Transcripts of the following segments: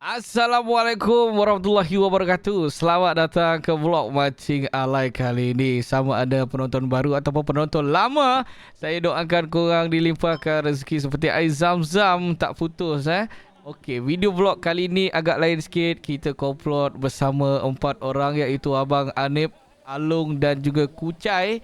Assalamualaikum warahmatullahi wabarakatuh. Selamat datang ke vlog Mancing Alai kali ini. Sama ada penonton baru ataupun penonton lama, saya doakan korang dilimpahkan rezeki seperti air zam-zam tak putus. Okey, video vlog kali ini agak lain sikit. Kita komplot bersama 4 orang, iaitu Abang Anip, Alung dan juga Kucai.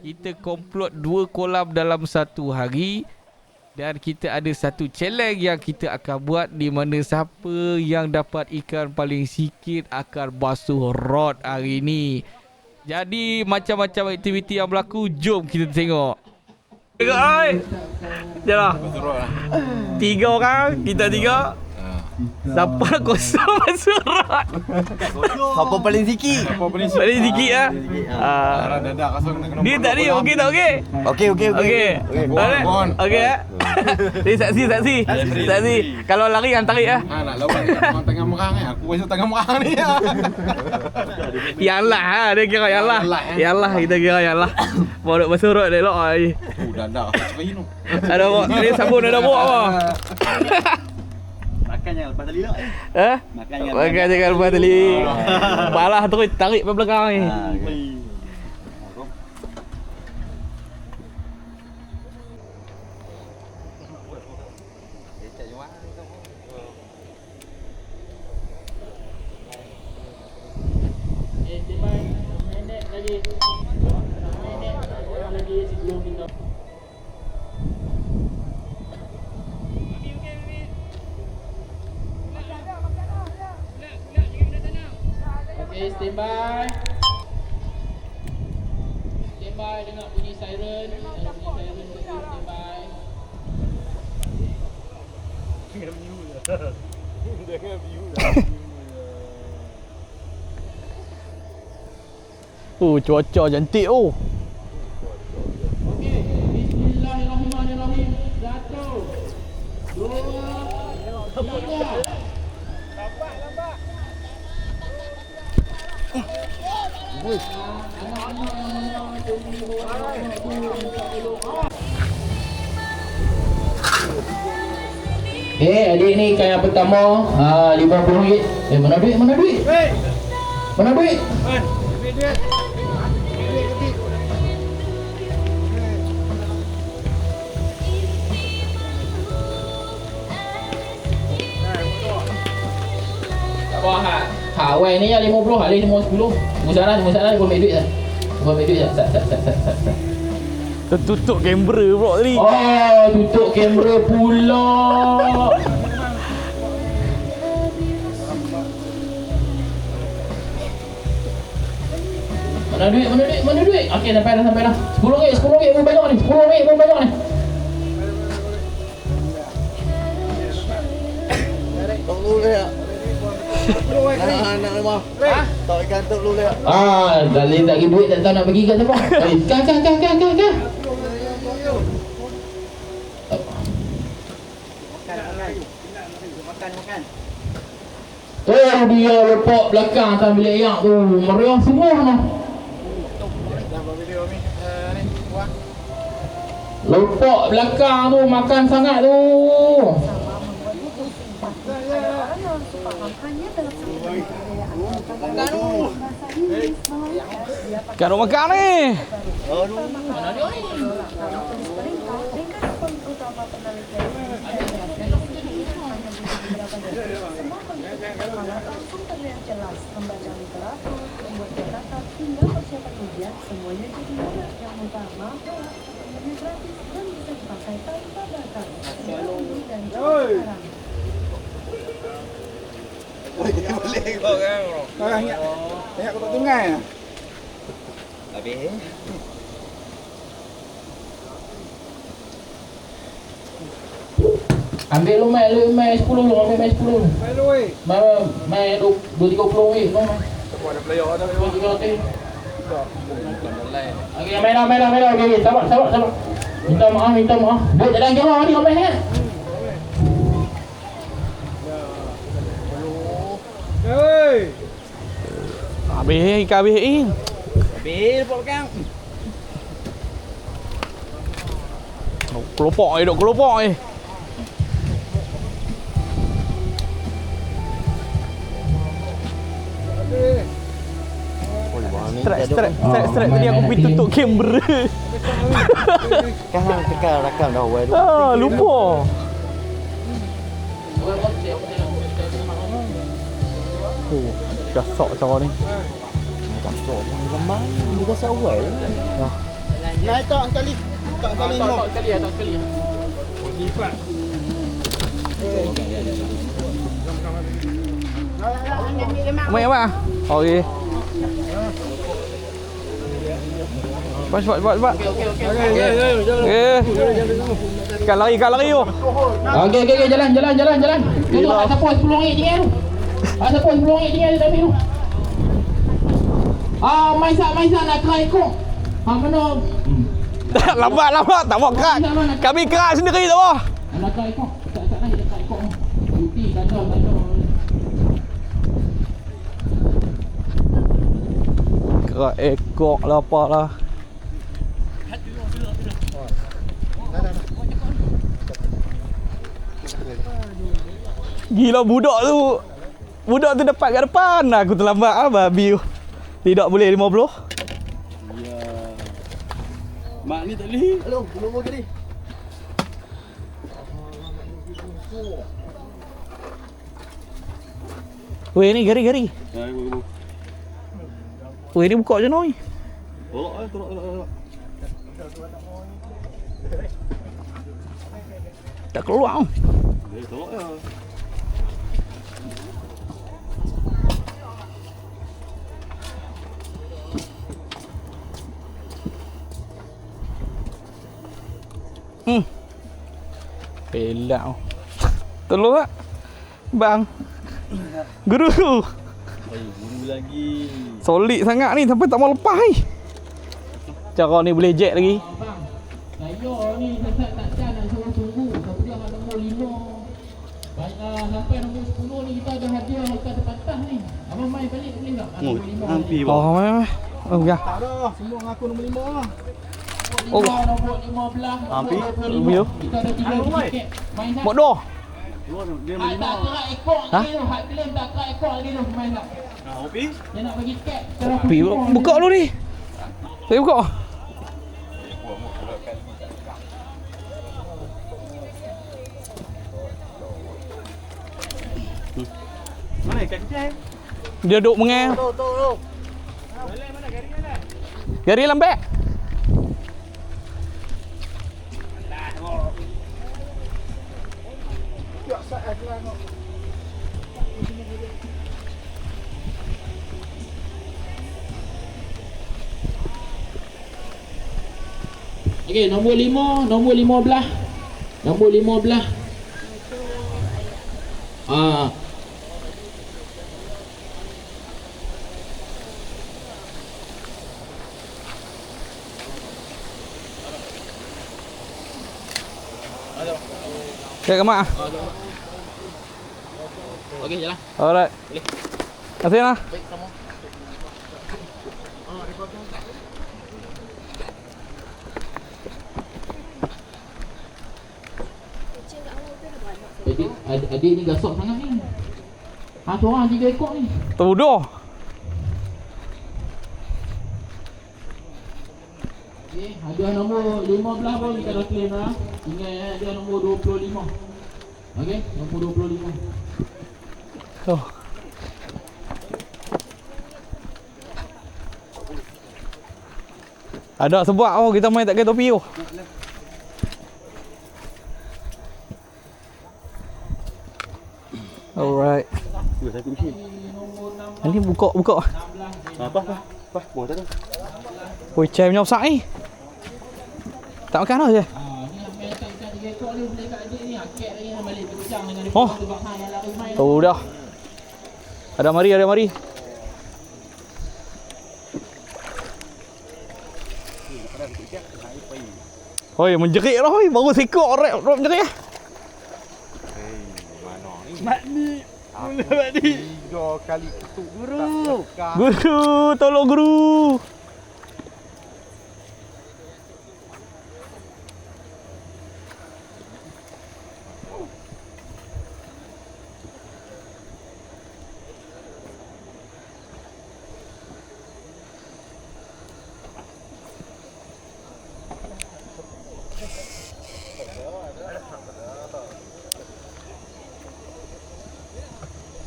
Kita komplot 2 kolam dalam satu hari. Dan kita ada satu challenge yang kita akan buat, di mana siapa yang dapat ikan paling sikit akan basuh rod hari ni. Jadi macam-macam aktiviti yang berlaku, jom kita tengok. Tengok oi. Jalah. 3 orang, kita 3. Siapa kosong basuh rod? Siapa paling sikit? Paling sikit lah. Dia tak ni, okey tak okey? Okey. Okey. Ni saksi. Kalau lari yang tarik lah. Nak lawan orang tengah merang ni. Aku rasa tengah merang ni. Yalah ha, dia kira yalah. Yalah kita kira yalah. Mau duk basuh rod elok ai. Dah. Cerai tu. Ada bawa ni sabun ada bawa apa? Makan jangan lepas tali lah. Makan jangan lepas tali. Balah terus tarik ke belakang ni. Okay, standby. Standby, dengar bunyi siren. Ada bunyi siren kat sini, standby. Oh, cuaca cantik oh. Okey, bismillahirrahmanirrahim. 1 2 3. Adik ni ikan yang pertama RM50. Mana duit? Mana duit? Tak apa hak. Wei ni ya 50, hak ni 10. Tunggu sana, gua ambil duit dah. Sat. Tertutup kamera pula tadi. Oh, tutup kamera pula. Mana duit? Okey, sampai dah. RM10 pun banyak ni. Tok lu le. Nak lemah. Tok ikan tok lu le. Dah tak bagi duit, tak tahu nak bagi kat siapa. Kan. Makan. Oh, dia lepak belakang atas bilik ayak tu. Meriah semua mana. Lepak belakang tu, makan sangat tu. Kan nak makan ni. Mana dia ni? Langsung terlihat jelas membaca literatur, membuat catatan hingga persiapan ujian, semuanya jadi mudah. Yang utama, semuanya gratis dan bisa dipakai tanpa batas. Dan sekarang. Boleh kau kan. Ingat kau tak tungai. Habis. Ambil lu mai 10 lu, ambil mai 10 lu. Mai 230 weh, mai. Apa ada player ada Okey, mai dah. Okey, sabar. Minta maaf. Duit tak ada jawab ni, ambil kan. Habis ikan habis ni. Habis lepas belakang. Kelopak ni. Strike tadi aku pergi tutup kamera. Kan hang tekan rakam dah awal tu. Lupa. Oh, gasak cara ni. Gasak lemah. Dia gasak awal. Naik tak sekali. Tak sekali no. Tak sekali. Mai apa? Okey. Cepat. Okey. Kal lari tu. Okey, jalan. Itu ada siapa RM10 tinggal tu. Ada siapa RM10 tinggal tu tapi tu. Maisa nak kerak ekor. Mana? Lambat tak mau kerak. Kami kerak sendiri tak mau. Nak kerak ekor. Tak nak kerak ekor. Cuti kacau. Kerak ekor lah apa lah. Gila budak tu dapat kat depan. Aku terlambat babi tu. Tidak boleh 50. Mak ni tak boleh. Hello, belum kali. Weh ni gari. Weh ni buka je noi. Tolak. Tak keluar. Tolak ya. Pelak. Tolong tak? Bang. Guru. Guru lagi. Solid sangat ni sampai tak mau lepas ni. Cara ni boleh jet lagi. Abang, saya ni tak nak suruh tunggu. Tapi dia ada nombor 5. Sampai nombor 10 ni kita ada hadiah dekat tempatan ni. Abang main balik boleh tak? Nombor 5. Hampir Mai. Oh ya. Tak dah. Semua ngaku nombor 5 lah. Nombor 15. Hampir. Bio. Kita ada 3 tiket. Main tak? Buat doh. Dia Tak kerak ekor lagi tu. Hak claim tak kerak ekor lagi tu. Main tak? Hopi. Dia nak bagi tiket. Buka dulu ni. Saya buka. Mana ikan kecil? Dia duduk mengai. Tu. Gari lembek. Okey, nombor 5, nombor 15. Nombor 15. Okay, kemak. Okey, jalan. Alright. Boleh. Terima kasih lah. Baik, sama. Adik ni gasak sangat ni. Seorang 3 ekor ni. Tuduh. Okey, hadiah nombor 15 pun kita dah claim dah. Ingat hadiah nombor 25. Okey, nombor 25. Oh. Ada sebab kita main tak kena topi tu. Alright. Ini buka. Apa? Buat tak? Oi, cai punya besar ni. Tak makan dah je. Ni ambil ikan 3 ekor ni boleh kat adik ni. Akak lagi nak balik terpecah dengan dia. Oh. Sebab hang dah lari main. Oh dah. Ada mari. Hoi, menjerit lah hoi. Baru sekok rap menjerit. Mak ni. Mula ni. 3 kali ketuk guru. Guru, tolong guru.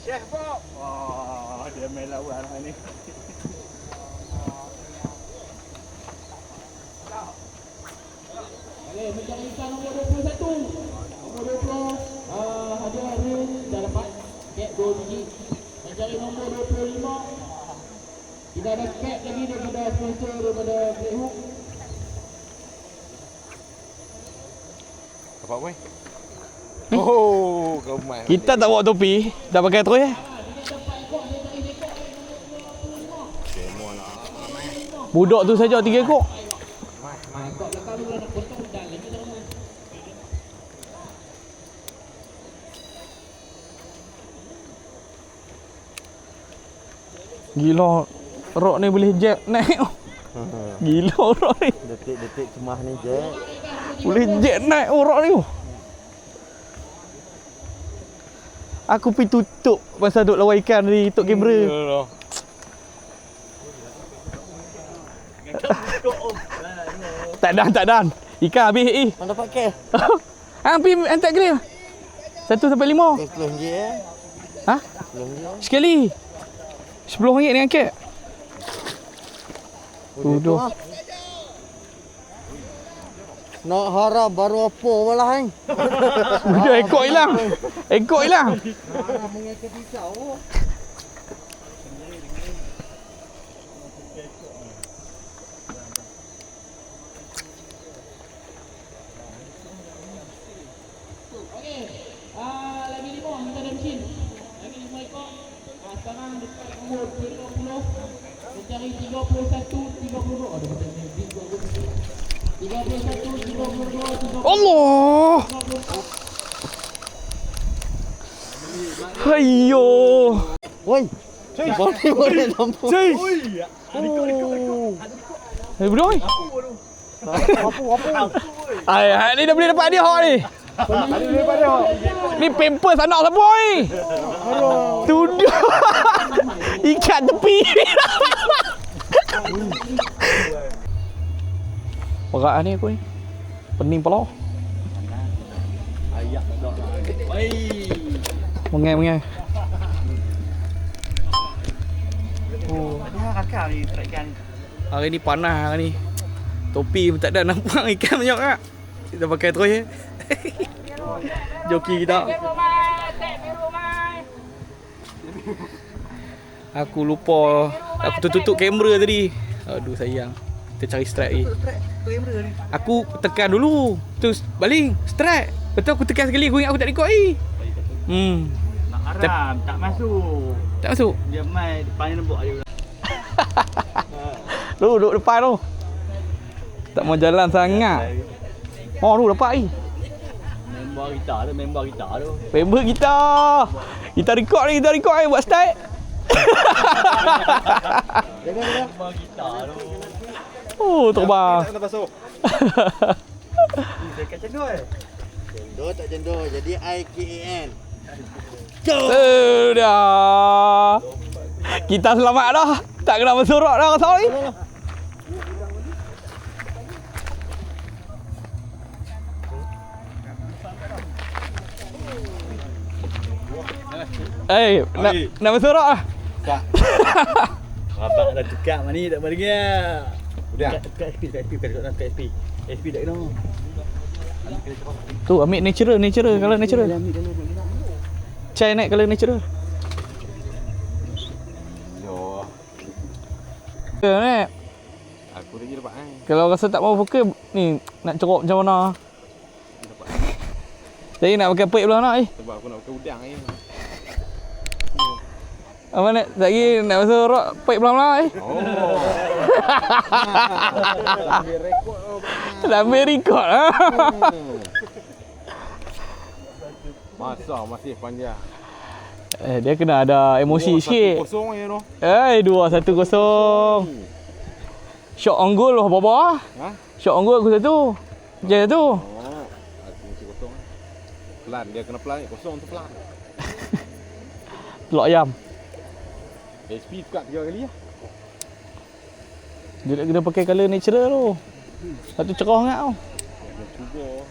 Chef Bob. Wah, dia main lawan hari ni. Okey, mencari ikan nombor 21. Nombor 20, hadiah Arun dah dapat kek 2 biji. Mencari nombor 25. Kita ada kek lagi daripada sponsor daripada Great Hook. Apa boy? Oh, kau main. Kita tak bawa topi, dah pakai terus ya. Budak tu saja 3 ekor. Gila, rok ni boleh jet naik. Gila rok ni. Detik-detik cemah ni je. Boleh jet naik rok ni. Aku pergi tutup masa duk lawan ikan ni, tutup kamera. Tak dan. Ikan habis Mana dapat kek? Hang pergi hantar grill. 1 sampai 5. RM10 eh. Ha? RM10. Sekali. RM10 dengan kek. Tuduh. Nak harap baru apa malah hang. Sudah ekor hilang. Ekor hilang. Harap mengekat pisau. Okey. Lagi 5 kita ada mesin. Lagi 5 ekor. Sekarang dekat nombor 20. Mencari 31, 32. Ada macam ni. 31, 32, 32. Allah. Hayyo. Woi. Boleh nampak. Cai. Hei bro. Apa? Ai, ni dah boleh dapat hadiah hak ni. Ni pampers anak siapa ni? Tuduh. Ikat tepi. Perak ni aku ni. Pening pala. Ayak dak. Oi. Mengai. Oh, ada kakak ni trek ikan. Hari ni panas hari ni. Topi pun tak ada, nampak ikan banyak tak? Kita pakai terus ya. Joki kita. Aku lupa. Aku tutup kamera tadi. Aduh sayang. Kita cari strike lagi. Aku tekan dulu. Terus baling strike. Betul aku tekan sekali, aku ingat aku tak record lagi. Nak haram, tak masuk. Tak masuk. Dia main depan lembut aja. Duduk depan tu. Tak mau jalan sangat. Oh tu dapat lagi. Member kita tu. Member kita. Kita record ni buat start. Member kita tu. Oh terbang. Tak masuk. Dekat cendol. Cendol tak cendol. Jadi IKAN. Dah. Kita selamat dah. Tak kena bersorak dah kau ni. Nak bersorak lah. Tak. Abang dah tukar mani tak bagi ah. Udah. Dekat SP bukan dekat SP. SP tak kena. Tu ambil natural kalau natural. Cai naik kalau natural. Yo. Ni. Aku lagi dapat kan. Kalau rasa tak mau fokus ni nak cerok macam mana? Jadi nak pakai pek belah nak Sebab aku nak pakai udang ni. Apa nak lagi nak masuk rok pek belah Oh. Sambil rekod Sambil record ah. Masa masih panjang. Dia kena ada emosi sikit. 1-0 je tu. 2-1-0. Shot on goal lah bapa. Ha? Shot on goal aku satu. Je tu. Oh. Aku mesti kosong. Pelan dia kena pelan ni. Kosong tu pelan. Telok ayam. SP tukar 3 kali lah. Dia nak kena pakai colour natural tu. Satu cerah sangat tau. Nak cuba.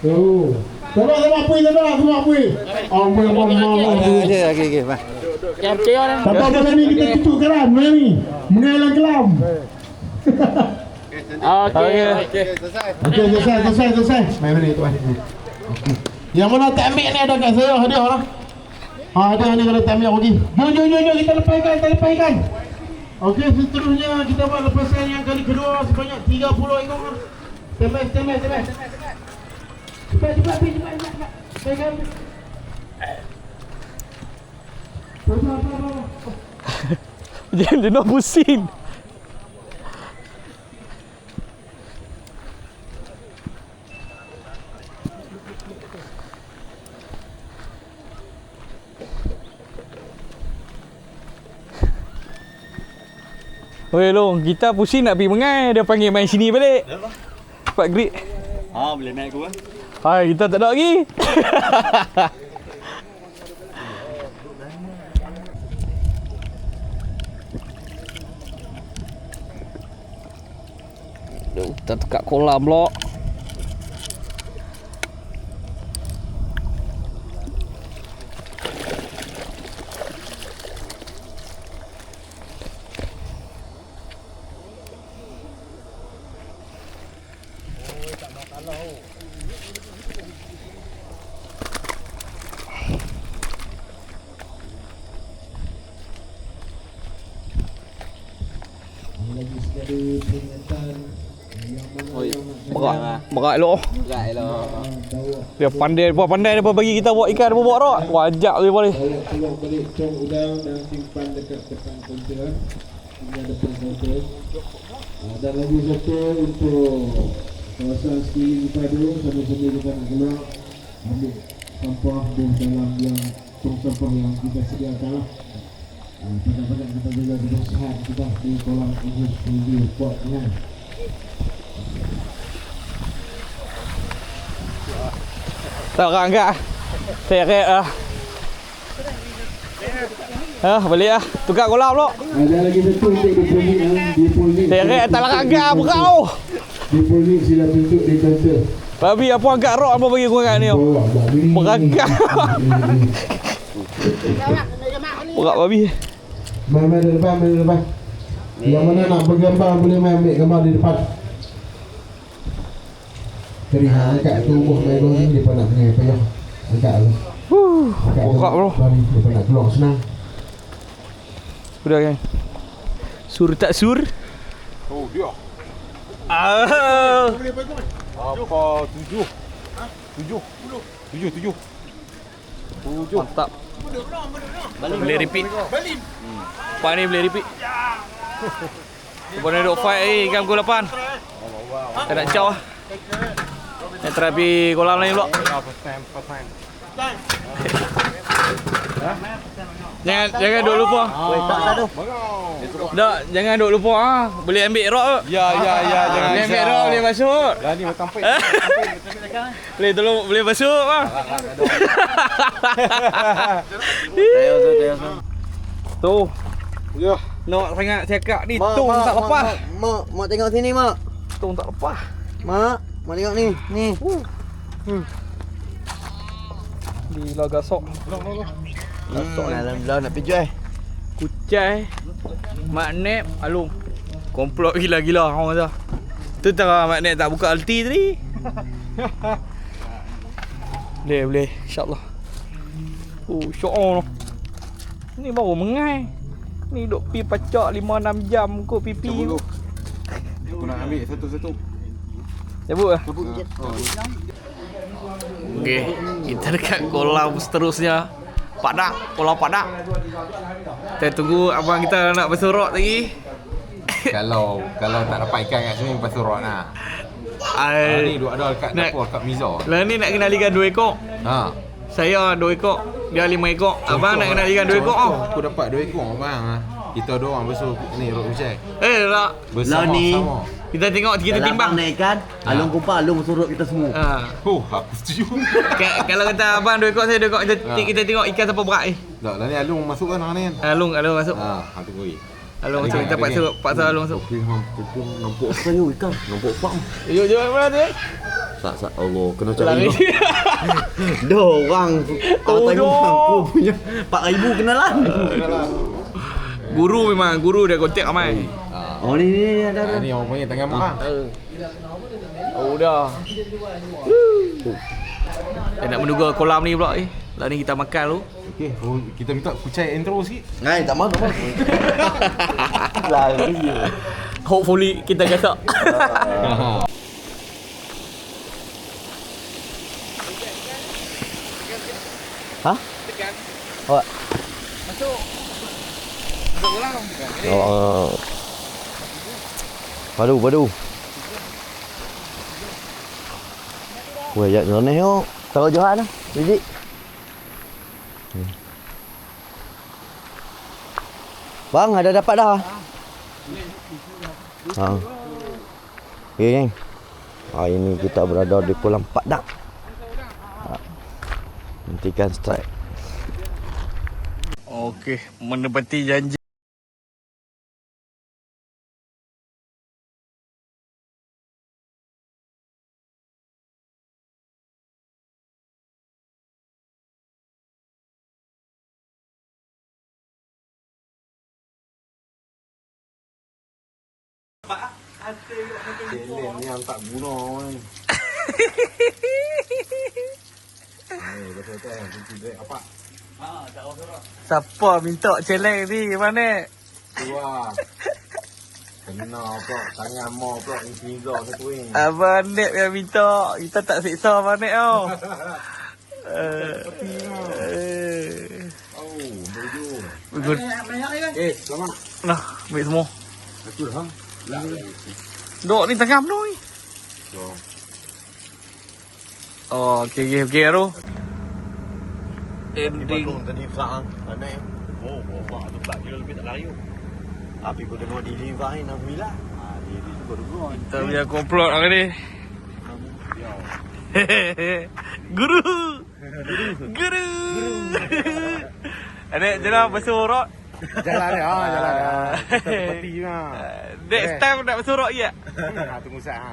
Oh. Tolong api, tolong api. Ampun. Okey, bang. Tak apa ni kita tutup keran ni. Mengalang kelam. Okey, selesai. Okey, selesai. Main ni tuan. Yang mana tak ambil ni ada kat saya, hadiah lah. Hadiah ni kalau tak ambil aku pergi. Jom kita lepaskan. Okey, seterusnya kita buat lepasan yang kali kedua sebanyak 30 ekor. Standby. Cepat. Lepaskan. Jangan dia nak pusing. Weh Long, kita pusing nak pergi mengai. Dia panggil main sini balik. Cepat grid. Boleh main aku kan? Hai, kita tak ada lagi. Kita dekat kolam pula. Berat elok. Dia pandai bagi kita buat ikan buat rak. Wajak dia boleh. Tolong balik cong udang dan simpan dekat depan kaunter. Ini ada kaunter. Dan lagi satu untuk kawasan sekeliling padu sambil-sambil kita nak keluar ambil sampah di dalam yang tong sampah yang kita sediakan. Pada-pada kita juga kebersihan kita di kolam ini di buatnya. Tak enggak. Seret balik tukar kolam pula. Ada lagi satu untuk di polis. Seret tak larang enggak berau. Di polis sila tunjuk di kaunter. Babi apa angkat rok apa bagi kurang ni? Berangkat. Berat babi. Main di depan. Yang mana nak bergambar boleh main ambil gambar di depan. Kerihan angkat tubuh main ni dia nak kena payah. Angkat tu. Berat bro. Dia nak keluar senang. Sudah kan. Sur tak sur? Oh, dia. Apa 7? 7. Mantap. Boleh repeat. Pak ni boleh repeat. Boleh duk fight ikan pukul 8. Tak nak caw lah. Nak try pergi kolam lain pula. Jangan duk lupa. Tak, jangan duk lupa boleh ambil rock ke? Ya, jangan. Boleh ambil rock, boleh masuk. Dah ni makan pek. Boleh tolong, boleh masuk bang. Tu. Ya. Nak sangat cakap ni tung tak lepas. Mak tengok sini, mak. Tung tak lepas. Mak tengok ni. Gila gasok. Alhamdulillah nak pergi Kucai. Magnet alung. Komplot gila-gila orang kata. Tu tak magnet tak buka alti tadi. Boleh insya-Allah. Syok. Ni baru mengai. Ni duk pi pacak 5-6 jam kot pipi. Aku nak ambil satu-satu. Cabut lah. Okey, kita dekat kolam seterusnya. Kolam Padak. Kita tunggu abang kita nak bersorok lagi. Kalau tak dapat ikan kat sini bersorok nah. Ni duk ada dekat dapur kat Miza. Lah ni nak kenalikan 2 ekor. Ha. Saya 2 ekor, dia 5 ekor. Abang nak kenalikan 2 ekor. Aku dapat 2 ekor abang. Kita dua orang besar ni rot hujan. Tak. Bersama-sama. Kita tengok kita timbang. Naik kan. Alung kumpa, alung surut kita semua. Aku setuju. Kalau kata abang 2 ekor, saya 2 ekor, kita tengok ikan siapa berat ni. Tak, dah ni Alung masuk kan ni kan. Alung masuk. Tunggu ni. Alung masuk, kita paksa Alung masuk. Nampak apa ikan? Nampak farm. Jom mana tu? Sak Allah, kena cari dulu. Dah orang tahu aku punya 4,000 kenalan. Guru dia kontak ramai. Oh ni ada. Ni orang panggil tengah mak. Oh dah. Saya nak menduga kolam ni pula Lah ni kita makan dulu. Okey, kita minta kucai intro sikit. Ngai tak mau. Lagi. Hopefully kita gasak. Hah? Oh. Masuk kolam. Oh. Padu. Wah, ya ni yo. Tahu Johan dah. Biji. Bang, ada dapat dah. Ha. Okay, geng. Ini kita berada di kolam Padang. Hentikan strike. Okey, menepati janji. Lem ni yang tak guna ni. Betul-betul kunci duit apa? Siapa minta challenge ni mana? Tu lah. Kena pula tangan mau pula ni 3 satu ni. Abang Nek yang minta. Kita tak siksa Abang Nek tau. Oh, bodoh. Good. Selamat. Nah, ambil semua. Betul ha? Dok ni tengah tu ni. Oh, okey Aro. Ending. Tadi fak mana? Oh, fak tu 4 kilo lebih tak lari. Tapi kau tengok di livar ni alhamdulillah. Dia juga. Kita punya komplot hari ni. Guru. Adik jalan basuh rot. Jalan dia, jalan dia. Kita tepati lah. Next time nak basuh rot ya. Tunggu sat ha.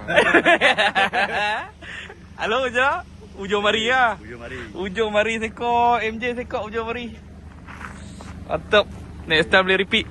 Halo je. Ujung mari ya. Ujung mari sekor, MJ sekor ujung mari. Mantap. Next time boleh repeat.